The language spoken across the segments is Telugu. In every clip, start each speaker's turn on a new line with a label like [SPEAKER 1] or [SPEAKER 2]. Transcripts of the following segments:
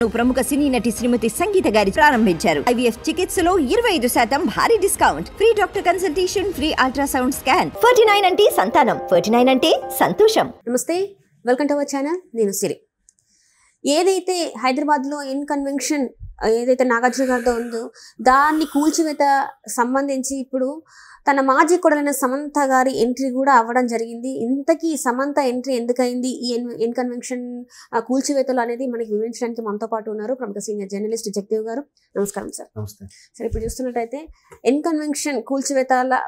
[SPEAKER 1] ప్రముఖ సినీ నటి శ్రీమతి సంగీత గారి ప్రారంభించారు. IVF చికిత్సలో 25% భారీ discount, free doctor consultation, free ultrasound scan. 49 అంటే సంతానం, 49 అంటే సంతోషం.
[SPEAKER 2] నమస్తే, వెల్కమ్ టు అవర్ ఛానల్. నేను సిరి. ఏదైతే హైదరాబాద్లో ఇన్ కన్వెన్షన్ ఏదైతే నాగార్జున గారితో ఉందో దాన్ని కూల్చివేత సంబంధించి ఇప్పుడు తన మాజీ కొడలైన సమంత గారి ఎంట్రీ కూడా అవ్వడం జరిగింది. ఇంతకీ సమంత ఎంట్రీ ఎందుకైంది ఈ ఇన్ కన్వెన్షన్ కూల్చివేతలు అనేది మనకి వివరించడానికి మనతో పాటు ఉన్నారు ప్రముఖ సీనియర్ జర్నలిస్ట్ జగదేవ్ గారు. నమస్కారం సార్.
[SPEAKER 3] నమస్తే
[SPEAKER 2] సార్, ఇప్పుడు చూస్తున్నట్టయితే ఇన్ కన్వెన్షన్ కూల్చివేతల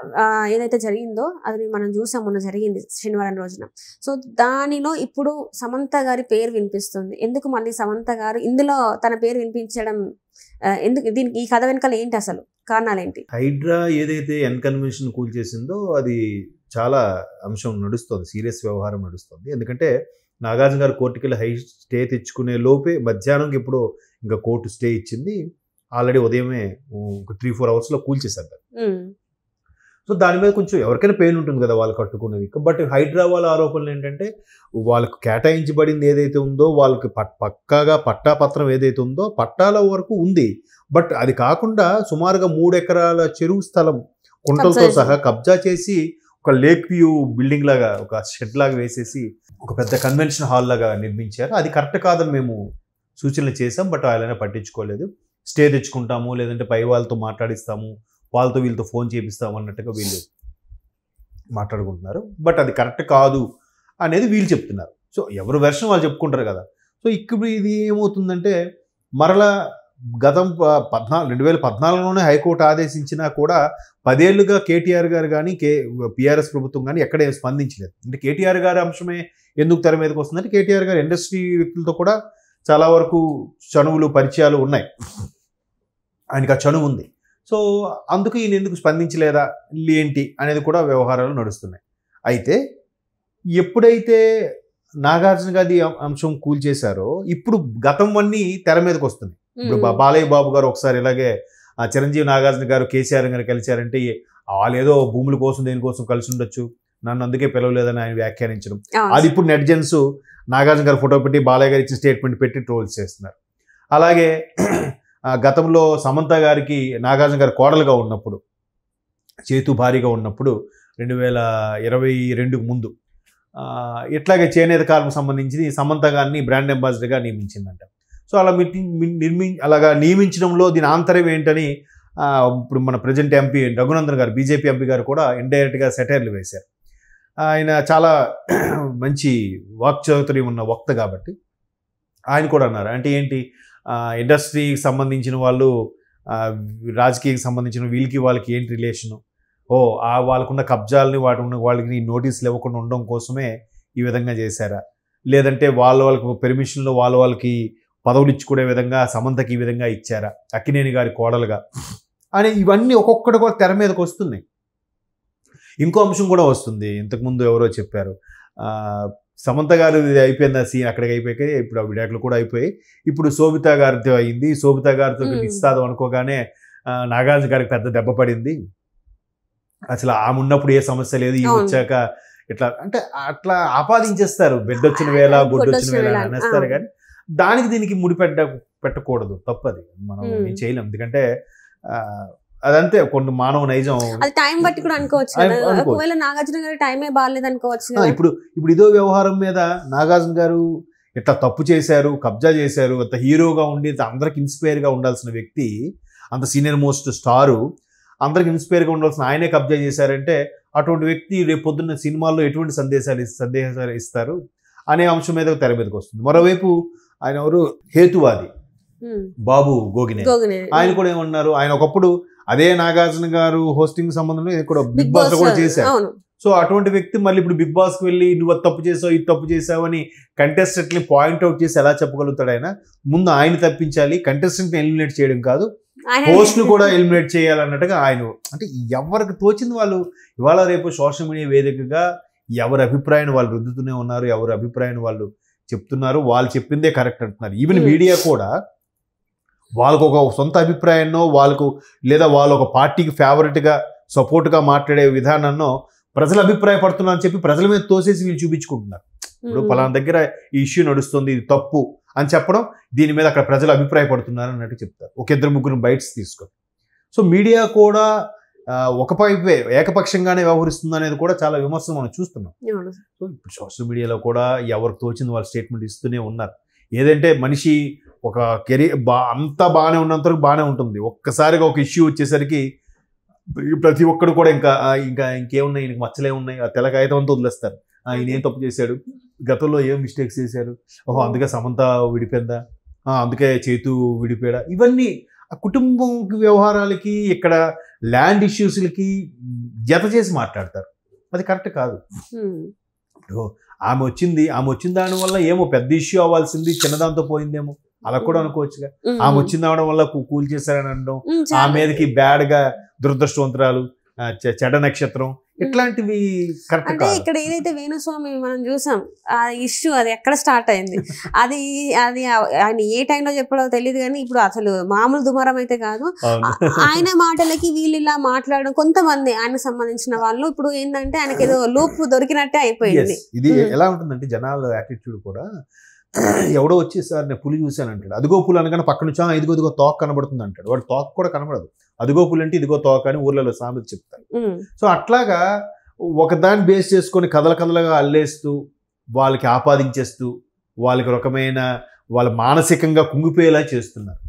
[SPEAKER 2] ఏదైతే జరిగిందో అది మనం చూసాం, మొన్న జరిగింది శనివారం రోజున. సో దానిలో ఇప్పుడు సమంత గారి పేరు వినిపిస్తుంది. ఎందుకు మళ్ళీ సమంత గారు ఇందులో తన పేరు వినిపించడం ఎందుకు? దీనికి ఈ కథ వెనకాల ఏంటి, అసలు కారణాలు ఏంటి?
[SPEAKER 3] హైడ్రా ఏదైతే ఎన్ కన్వెన్షన్ కూల్ చేసిందో అది చాలా అంశం నడుస్తుంది, సీరియస్ వ్యవహారం నడుస్తుంది. ఎందుకంటే నాగార్జున గారు కోర్టుకి వెళ్ళి హై స్టే తెచ్చుకునే లోపే మధ్యాహ్నంకి ఇప్పుడు ఇంకా కోర్టు స్టే ఇచ్చింది. ఆల్రెడీ ఉదయమే ఒక 3-4 అవర్స్లో కూల్ చేశారు. సో దాని మీద కొంచెం ఎవరికైనా పెయిన్ ఉంటుంది కదా వాళ్ళు కట్టుకునేది. బట్ హైడ్రా వాళ్ళ ఆరోపణలు ఏంటంటే వాళ్ళకు కేటాయించబడింది ఏదైతే ఉందో, వాళ్ళకి పక్కాగా పట్టాపత్రం ఏదైతే ఉందో పట్టాల వరకు ఉంది. బట్ అది కాకుండా సుమారుగా 3 ఎకరాల చెరువు స్థలం కుంటలతో సహా కబ్జా చేసి ఒక లేక్ వ్యూ బిల్డింగ్ లాగా, ఒక షెడ్ లాగా వేసేసి ఒక పెద్ద కన్వెన్షన్ హాల్ లాగా నిర్మించారు. అది కరెక్ట్ కాదని మేము సూచనలు చేసాం. బట్ ఆయన పట్టించుకోలేదు. స్టే తెచ్చుకుంటాము, లేదంటే పై వాళ్ళతో మాట్లాడిస్తాము, వాళ్ళతో వీళ్ళతో ఫోన్ చేపిస్తాము అన్నట్టుగా వీళ్ళు మాట్లాడుకుంటున్నారు. బట్ అది కరెక్ట్ కాదు అనేది వీళ్ళు చెప్తున్నారు. సో ఎవరు వెర్షన్ వాళ్ళు చెప్పుకుంటారు కదా. సో ఇప్పుడు ఇది ఏమవుతుందంటే మరలా గతం 2014లోనే హైకోర్టు ఆదేశించినా కూడా 10 ఏళ్లుగా కేటీఆర్ గారు కానీ పిఆర్ఎస్ ప్రభుత్వం కానీ ఎక్కడే స్పందించలేదు. అంటే కేటీఆర్ గారి అంశమే ఎందుకు తెర మీదకి వస్తుందంటే కేటీఆర్ గారు ఇండస్ట్రీ వ్యక్తులతో కూడా చాలా వరకు చనువులు పరిచయాలు ఉన్నాయి, ఆయనకి ఆ చనువు ఉంది. సో అందుకు ఈయన ఎందుకు స్పందించలేదా ఏంటి అనేది కూడా వ్యవహారాలు నడుస్తున్నాయి. అయితే ఎప్పుడైతే నాగార్జున గారి అంశం కూల్ చేశారో ఇప్పుడు గతం అన్నీ తెర మీదకి వస్తున్నాయి. ఇప్పుడు బాలయ్య బాబు గారు ఒకసారి ఇలాగే చిరంజీవి నాగార్జున గారు కేసీఆర్ గారు కలిశారంటే వాళ్ళేదో భూముల కోసం దేనికోసం కలిసి ఉండొచ్చు, నన్ను అందుకే పిలవలేదని ఆయన వ్యాఖ్యానించడం. అది ఇప్పుడు నెటిజన్స్ నాగార్జున గారు ఫోటో పెట్టి బాలయ్య గారు ఇచ్చిన స్టేట్మెంట్ పెట్టి ట్రోల్స్ చేస్తున్నారు. అలాగే గతంలో సమంత గారికి నాగార్జున గారు కోడలుగా ఉన్నప్పుడు, చేతు భారీగా ఉన్నప్పుడు 2022 ముందు ఇట్లాగే చేనేత కాలం సంబంధించి సమంత గారిని బ్రాండ్ అంబాసిడర్గా నియమించిందంట. సో అలా అలాగా నియమించడంలో దీని ఆంతర్యం ఏంటని ఇప్పుడు మన ప్రజెంట్ ఎంపీ రఘునందన్ గారు, బీజేపీ ఎంపీ గారు కూడా ఇండైరెక్ట్గా సెటైర్లు వేశారు. ఆయన చాలా మంచి వాక్చాతుర్యం ఉన్న వక్త కాబట్టి ఆయన కూడా అన్నారు. అంటే ఏంటి, ఇండస్ట్రీకి సంబంధించిన వాళ్ళు రాజకీయానికి సంబంధించిన వీళ్ళకి వాళ్ళకి ఏంటి రిలేషను, వాళ్ళకున్న కబ్జాలని వాళ్ళకి నోటీసులు ఇవ్వకుండా ఉండడం కోసమే ఈ విధంగా చేశారా, లేదంటే వాళ్ళకి పెర్మిషన్లో వాళ్ళకి పదవులు ఇచ్చుకునే విధంగా సమంతకి ఈ విధంగా ఇచ్చారా అక్కినేని గారి కోడలుగా అని ఇవన్నీ ఒక్కొక్కటి కూడా తెర మీదకి వస్తున్నాయి. ఇంకో అంశం కూడా వస్తుంది. ఇంతకుముందు ఎవరో చెప్పారు, సమంత గారు అయిపోయింది ఆ సీన్, అక్కడికి అయిపోయాక ఇప్పుడు ఆ విడాకులు కూడా అయిపోయి ఇప్పుడు శోభితా గారితో అయింది. శోభితా గారితో ఇస్తాదు అనుకోగానే నాగార్జున గారికి పెద్ద దెబ్బ పడింది. అసలు ఆమె ఉన్నప్పుడు ఏ సమస్య లేదు, ఈ వచ్చాక ఇట్లా అంటే అట్లా ఆపాదించేస్తారు. బెడ్ వచ్చిన వేళ గుడ్డు వచ్చిన వేళ అనేస్తారు. కానీ దానికి దీనికి పెట్టకూడదు, తప్పది. మనం ఏం చేయలేం. ఎందుకంటే అదంతే కొన్ని మానవ నైజం.
[SPEAKER 2] అది టైం బట్టి కూడా అనుకోవచ్చు. ఒకవేళ నాగార్జున గారి టైమే బాగాలేదు అనుకోవచ్చు.
[SPEAKER 3] ఇప్పుడు ఇదో వ్యవహారం మీద నాగార్జున గారు ఇట్లా తప్పు చేశారు, కబ్జా చేశారు, అంత హీరోగా ఉండి అందరికి ఇన్స్పైర్గా ఉండాల్సిన వ్యక్తి, అంత సీనియర్ మోస్ట్ స్టారు, అందరికి ఇన్స్పైర్గా ఉండాల్సిన ఆయనే కబ్జా చేశారంటే అటువంటి వ్యక్తి రేపు పొద్దున్న సినిమాల్లో ఎటువంటి సందేశాలు ఇస్తారు అనే అంశం మీద తెర మీదకి వస్తుంది. మరోవైపు ఆయన ఎవరు హేతువాది బాబు గోగినే, ఆయన కూడా ఏమన్నారు, ఆయన ఒకప్పుడు అదే నాగార్జున గారు హోస్టింగ్ సంబంధంలో కూడా బిగ్ బాస్ లో కూడా చేశారు. సో అటువంటి వ్యక్తి మళ్ళీ ఇప్పుడు బిగ్ బాస్కి వెళ్ళి నువ్వు అది తప్పు చేసావు, ఇది తప్పు చేసావు అని కంటెస్టెంట్ని పాయింట్అవుట్ చేసి ఎలా చెప్పగలుగుతాడు? ఆయన ముందు ఆయన తప్పించాలి, కంటెస్టెంట్ని ఎలిమినేట్ చేయడం కాదు, హోస్ట్ను కూడా ఎలిమినేట్ చేయాలన్నట్టుగా ఆయన. అంటే ఎవరికి తోచింది వాళ్ళు ఇవాళ రేపు సోషల్ మీడియా వేదికగా ఎవరి అభిప్రాయాన్ని వాళ్ళు రుద్దుతూనే ఉన్నారు, ఎవరి అభిప్రాయాన్ని వాళ్ళు చెప్తున్నారు, వాళ్ళు చెప్పిందే కరెక్ట్ అంటున్నారు. ఈవెన్ మీడియా కూడా వాళ్ళకు ఒక సొంత అభిప్రాయాన్నో లేదా వాళ్ళు ఒక పార్టీకి ఫేవరెట్గా సపోర్ట్గా మాట్లాడే విధానాన్నో ప్రజలు అభిప్రాయపడుతున్నా అని చెప్పి ప్రజల మీద తోసేసి వీళ్ళు చూపించుకుంటున్నారు. ఇప్పుడు పలానా దగ్గర ఈ ఇష్యూ నడుస్తుంది, ఇది తప్పు అని చెప్పడం, దీని మీద అక్కడ ప్రజలు అభిప్రాయపడుతున్నారు అన్నట్టు చెప్తారు, ఒక ఇద్దరు ముగ్గురు బైట్స్ తీసుకొని. సో మీడియా కూడా ఒకవైపే ఏకపక్షంగానే వ్యవహరిస్తుంది అనేది కూడా చాలా విమర్శలు మనం చూస్తున్నాం. సో ఇప్పుడు సోషల్ మీడియాలో కూడా ఎవరికి తోచింది వాళ్ళు స్టేట్మెంట్ ఇస్తూనే ఉన్నారు. ఏదంటే మనిషి ఒక కెరీర్ అంతా బాగానే ఉన్నంత వరకు బాగానే ఉంటుంది, ఒక్కసారిగా ఒక ఇష్యూ వచ్చేసరికి ప్రతి ఒక్కడు కూడా ఇంకేమున్నాయి, ఈయనకి మచ్చలే ఉన్నాయి, ఆ తెల్ల కాగితం అంతా వదిలేస్తారు. ఈయన ఏం తప్పు చేశాడు, గతంలో ఏం మిస్టేక్స్ చేశారు, ఓహో అందుకే సమంత విడిపోయిందా, అందుకే చేతు విడిపోయాడా, ఇవన్నీ ఆ కుటుంబం వ్యవహారాలకి ఇక్కడ ల్యాండ్ ఇష్యూస్లకి జత చేసి మాట్లాడతారు. అది కరెక్ట్ కాదు. ఇప్పుడు ఆమె వచ్చిన దాని వల్ల ఏమో పెద్ద ఇష్యూ అవ్వాల్సింది చిన్నదాంతో పోయిందేమో, అలా కూడా అనుకోవచ్చుగా. ఆమె వచ్చింది అవడం వల్ల కూల్ చేశారని అనడం, ఆ మీదకి బ్యాడ్ గా దురదృష్టవంతురాలు, చెడ్డ నక్షత్రం, ఇట్లాంటివి కరెక్ట్
[SPEAKER 2] అంటే ఇక్కడ ఏదైతే వేణుస్వామి మనం చూసాం ఆ ఇష్యూ అది ఎక్కడ స్టార్ట్ అయింది, అది ఆయన ఏ టైంలో చెప్పడో తెలియదు, కానీ ఇప్పుడు అసలు మామూలు దుమారం అయితే కాదు. ఆయన మాటలకి వీళ్ళు ఇలా మాట్లాడడం, కొంతమంది ఆయనకు సంబంధించిన వాళ్ళు ఇప్పుడు ఏంటంటే ఆయనకి ఏదో లూప్ దొరికినట్టే అయిపోయింది.
[SPEAKER 3] ఇది ఎలా ఉంటుందంటే జనాల యాటిట్యూడ్ కూడా, ఎవడో వచ్చేసారి నేను పులి చూశాను అంటాడు, అదిగో పులి అనగానే పక్క నుంచి ఇదిగో తోక కనబడుతుంది అంటాడు, వాడు తోక కూడా కనబడదు, అదిగో పులి అంటే ఇదిగో తోక అని ఊర్లలో సామెత చెప్తారు. సో అట్లాగా ఒకదాన్ని బేస్ చేసుకొని కథలుగా అల్లేస్తూ వాళ్ళకి ఆపాదించేస్తూ వాళ్ళకి రకమైన వాళ్ళ మానసికంగా కుంగిపోయేలా చేస్తున్నారు.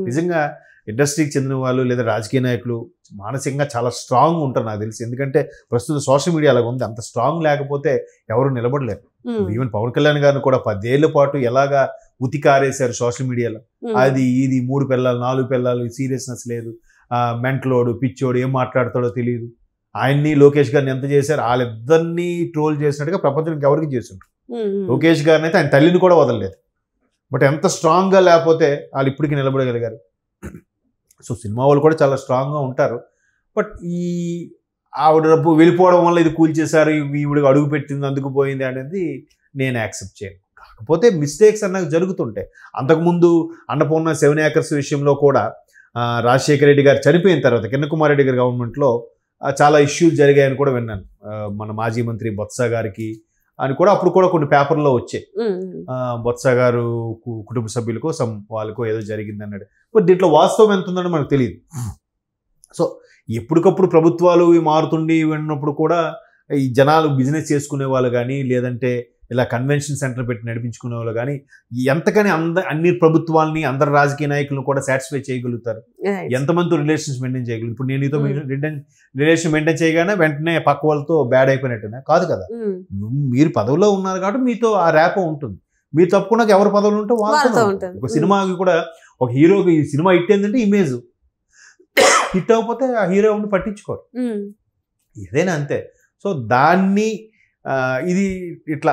[SPEAKER 3] నిజంగా ఇండస్ట్రీకి చెందిన వాళ్ళు లేదా రాజకీయ నాయకులు మానసికంగా చాలా స్ట్రాంగ్ ఉంటారు నాకు తెలిసి. ఎందుకంటే ప్రస్తుతం సోషల్ మీడియా అలాగ ఉంది, అంత స్ట్రాంగ్ లేకపోతే ఎవరు నిలబడలేరు. ఈవెన్ పవన్ కళ్యాణ్ గారిని కూడా 10 ఏళ్ల పాటు ఎలాగా ఉతికారేశారు సోషల్ మీడియాలో, అది ఇది 3 పిల్లలు 4 పిల్లలు, సీరియస్నెస్ లేదు, మెంటలోడు పిచ్చోడు ఏం మాట్లాడతాడో తెలియదు. ఆయన్ని లోకేష్ గారిని ఎంత చేశారు, వాళ్ళిద్దరినీ ట్రోల్ చేసినట్టుగా ప్రపంచానికి ఎవరికి చేస్తుంటారు. లోకేష్ గారిని అయితే ఆయన తల్లిని కూడా వదలలేదు. బట్ ఎంత స్ట్రాంగ్గా లేకపోతే వాళ్ళు ఇప్పటికీ నిలబడగలిగారు. సో సినిమా వాళ్ళు కూడా చాలా స్ట్రాంగ్గా ఉంటారు. బట్ ఈ ఆవిడ వెళ్ళిపోవడం వల్ల ఇది కూల్చేశారు, ఈవిడ అడుగు పెట్టింది అందుకు పోయింది అనేది నేను యాక్సెప్ట్ చేయను. కాకపోతే మిస్టేక్స్ అన్నది జరుగుతుంటాయి. అంతకుముందు అన్నపూర్ణ 7 ఏకర్స్ విషయంలో కూడా రాజశేఖర రెడ్డి గారు చనిపోయిన తర్వాత కిరణ్ కుమార్ రెడ్డి గారి గవర్నమెంట్లో చాలా ఇష్యూస్ జరిగాయని కూడా విన్నాను. మన మాజీ మంత్రి బొత్స గారికి అని కూడా అప్పుడు కూడా కొన్ని పేపర్లో వచ్చాయి, బొత్స గారు కుటుంబ సభ్యులకో వాళ్ళకో ఏదో జరిగింది అన్నాడు. బట్ దీంట్లో వాస్తవం ఎంత ఉందని మనకు తెలియదు. సో ఎప్పటికప్పుడు ప్రభుత్వాలు మారుతుండి విన్నప్పుడు కూడా ఈ జనాలు బిజినెస్ చేసుకునే వాళ్ళు కానీ లేదంటే ఇలా కన్వెన్షన్ సెంటర్ పెట్టి నడిపించుకునే వాళ్ళు కానీ ఎంతకని అన్ని ప్రభుత్వాలని అందరు రాజకీయ నాయకులను కూడా సాటిస్ఫై చేయగలుగుతారు, ఎంతమందితో రిలేషన్స్ మెయింటైన్ చేయగలుగుతారు. ఇప్పుడు నేను నీతో రిలేషన్ మెయింటైన్ చేయగానే వెంటనే పక్క వాళ్ళతో బ్యాడ్ అయిపోయినట్టునే కాదు కదా. మీరు పదవిలో ఉన్నారు కాబట్టి మీతో ఆ ర్యాపో ఉంటుంది. మీరు తప్పకుండా ఎవరు పదవులు ఉంటే వాళ్ళతో ఉంటుంది. ఒక సినిమాకి కూడా ఒక హీరోకి ఈ సినిమా హిట్ ఏంటంటే ఇమేజ్ హిట్ అవ్వకపోతే ఆ హీరో ఉండి పట్టించుకోరు, ఏదైనా అంతే. సో దాన్ని ఇది ఇట్లా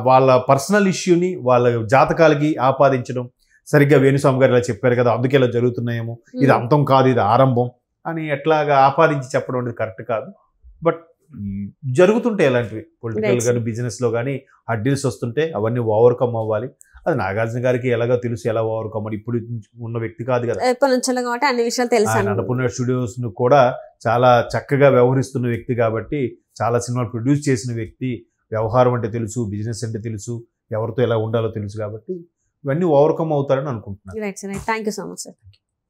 [SPEAKER 3] వాళ్ళ పర్సనల్ ఇష్యూని వాళ్ళ జాతకాలకి ఆపాదించడం, సరిగ్గా వేణుస్వామి గారు ఇలా చెప్పారు కదా అందుకే ఇలా జరుగుతున్నాయేమో, ఇది అంతం కాదు ఇది ఆరంభం అని ఎట్లాగా ఆపాదించి చెప్పడం అనేది కరెక్ట్ కాదు. బట్ జరుగుతుంటాయి ఇలాంటివి పొలిటికల్ కానీ బిజినెస్లో కానీ అడ్డీల్స్ వస్తుంటే అవన్నీ ఓవర్కమ్ అవ్వాలి. అది నాగార్జున గారికి ఎలాగో తెలుసు ఎలా ఓవర్కమ్ అని, ఇప్పుడు ఉన్న వ్యక్తి కాదు కదా,
[SPEAKER 2] అన్ని విషయాలు తెలుసు.
[SPEAKER 3] అన్నపూర్ణ స్టూడియోస్ ను కూడా చాలా చక్కగా వ్యవహరిస్తున్న వ్యక్తి కాబట్టి, చాలా సినిమాలు ప్రొడ్యూస్ చేసిన వ్యక్తి, వ్యవహారం అంటే తెలుసు, బిజినెస్ అంటే తెలుసు, ఎవరితో ఎలా ఉండాలో తెలుసు కాబట్టి ఇవన్నీ ఓవర్కమ్ అవుతారని అనుకుంటున్నాను.
[SPEAKER 2] Right sir, thank you so much sir.